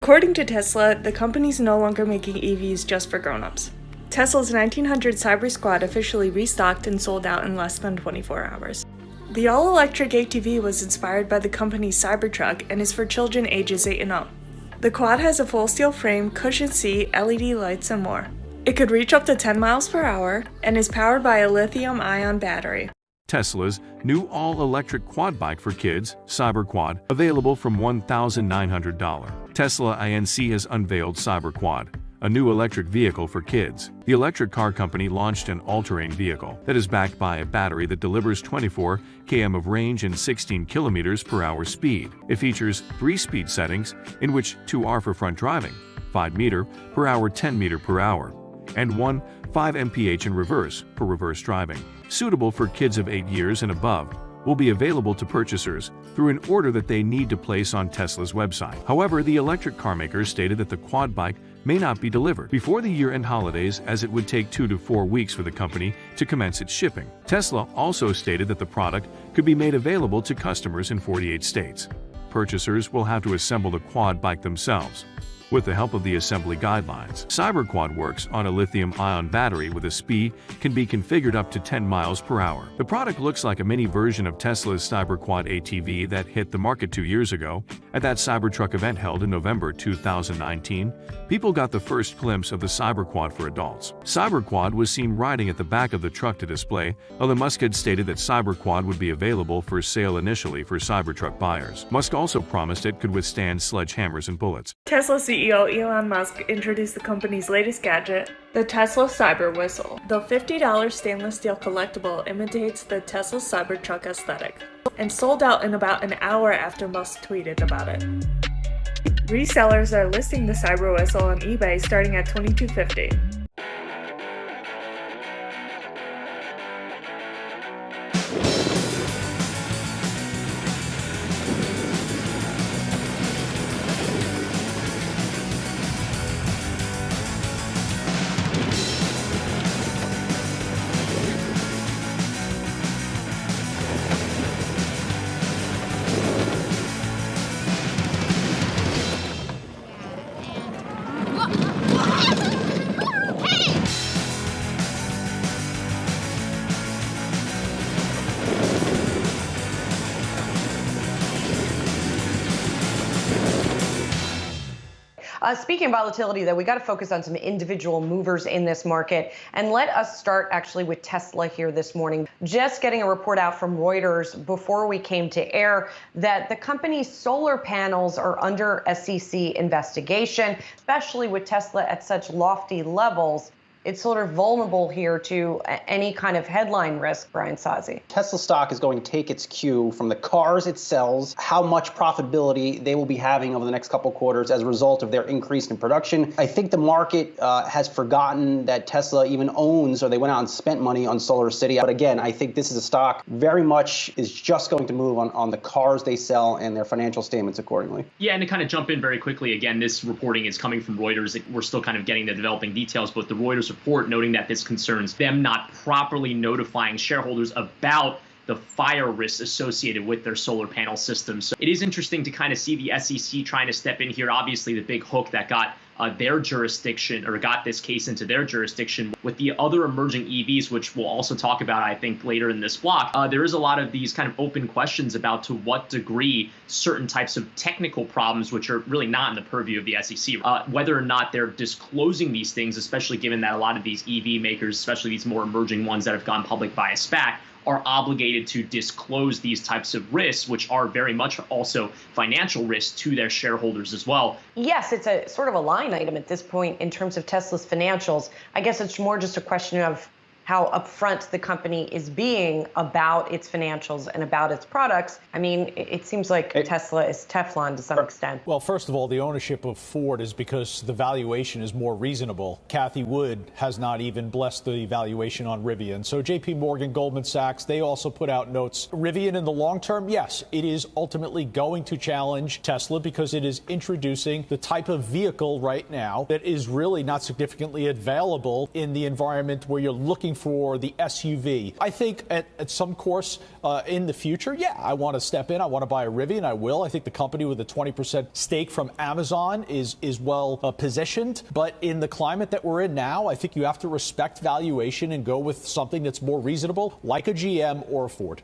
According to Tesla, the company's no longer making EVs just for grown-ups. Tesla's 1900 Cyberquad officially restocked and sold out in less than 24 hours. The all-electric ATV was inspired by the company's Cybertruck and is for children ages 8 and up. The quad has a full steel frame, cushioned seat, LED lights, and more. It could reach up to 10 miles per hour and is powered by a lithium-ion battery. Tesla's new all-electric quad bike for kids, Cyberquad, available from $1,900. Tesla Inc. has unveiled Cyberquad, a new electric vehicle for kids. The electric car company launched an all-terrain vehicle that is backed by a battery that delivers 24 km of range and 16 km per hour speed. It features 3 speed settings, in which 2 are for front driving, 5 mph, 10 mph, and 5 mph in reverse for reverse driving. Suitable for kids of 8 years and above, will be available to purchasers through an order that they need to place on Tesla's website. However, the electric car makers stated that the quad bike may not be delivered before the year-end holidays, as it would take 2 to 4 weeks for the company to commence its shipping. Tesla also stated that the product could be made available to customers in 48 states. Purchasers will have to assemble the quad bike themselves. With the help of the assembly guidelines, Cyberquad works on a lithium-ion battery with a speed can be configured up to 10 miles per hour. The product looks like a mini version of Tesla's Cyberquad ATV that hit the market 2 years ago. At that Cybertruck event held in November 2019, people got the first glimpse of the Cyberquad for adults. Cyberquad was seen riding at the back of the truck to display. Elon Musk had stated that Cyberquad would be available for sale initially for Cybertruck buyers. Musk also promised it could withstand sledgehammers and bullets. Tesla CEO Elon Musk introduced the company's latest gadget, the Tesla Cyberwhistle. The $50 stainless steel collectible imitates the Tesla Cybertruck aesthetic and sold out in about an hour after Musk tweeted about it. Resellers are listing the Cyberwhistle on eBay starting at $22.50. Speaking of volatility, though, we got to focus on some individual movers in this market. And let us start actually with Tesla here this morning. Just getting a report out from Reuters before we came to air that the company's solar panels are under SEC investigation, especially with Tesla at such lofty levels. It's sort of vulnerable here to any kind of headline risk, Brian Sazi. Tesla stock is going to take its cue from the cars it sells, how much profitability they will be having over the next couple of quarters as a result of their increase in production. I think the market has forgotten that Tesla even owns, or they went out and spent money on Solar City. But again, I think this is a stock very much is just going to move on the cars they sell and their financial statements accordingly. Yeah, and to kind of jump in very quickly, again, this reporting is coming from Reuters. We're still kind of getting the developing details, but the Reuters report noting that this concerns them not properly notifying shareholders about the fire risks associated with their solar panel systems. So it is interesting to kind of see the SEC trying to step in here. Obviously, the big hook that got their jurisdiction, or got this case into their jurisdiction with the other emerging EVs, which we'll also talk about, I think, later in this block. There is a lot of these kind of open questions about to what degree certain types of technical problems, which are really not in the purview of the SEC, whether or not they're disclosing these things, especially given that a lot of these EV makers, especially these more emerging ones that have gone public via SPAC, are obligated to disclose these types of risks, which are very much also financial risks to their shareholders as well. Yes, it's a sort of a line item at this point in terms of Tesla's financials. I guess it's more just a question of how upfront the company is being about its financials and about its products. I mean, it seems like Tesla is Teflon to some extent. Well, first of all, the ownership of Ford is because the valuation is more reasonable. Cathie Wood has not even blessed the valuation on Rivian. So JP Morgan, Goldman Sachs, they also put out notes. Rivian in the long term, yes, it is ultimately going to challenge Tesla because it is introducing the type of vehicle right now that is really not significantly available in the environment where you're looking for the SUV. I think at some course in the future, yeah, I want to step in. I want to buy a Rivian. I will. I think the company with a 20% stake from Amazon is well positioned. But in the climate that we're in now, I think you have to respect valuation and go with something that's more reasonable, like a GM or a Ford.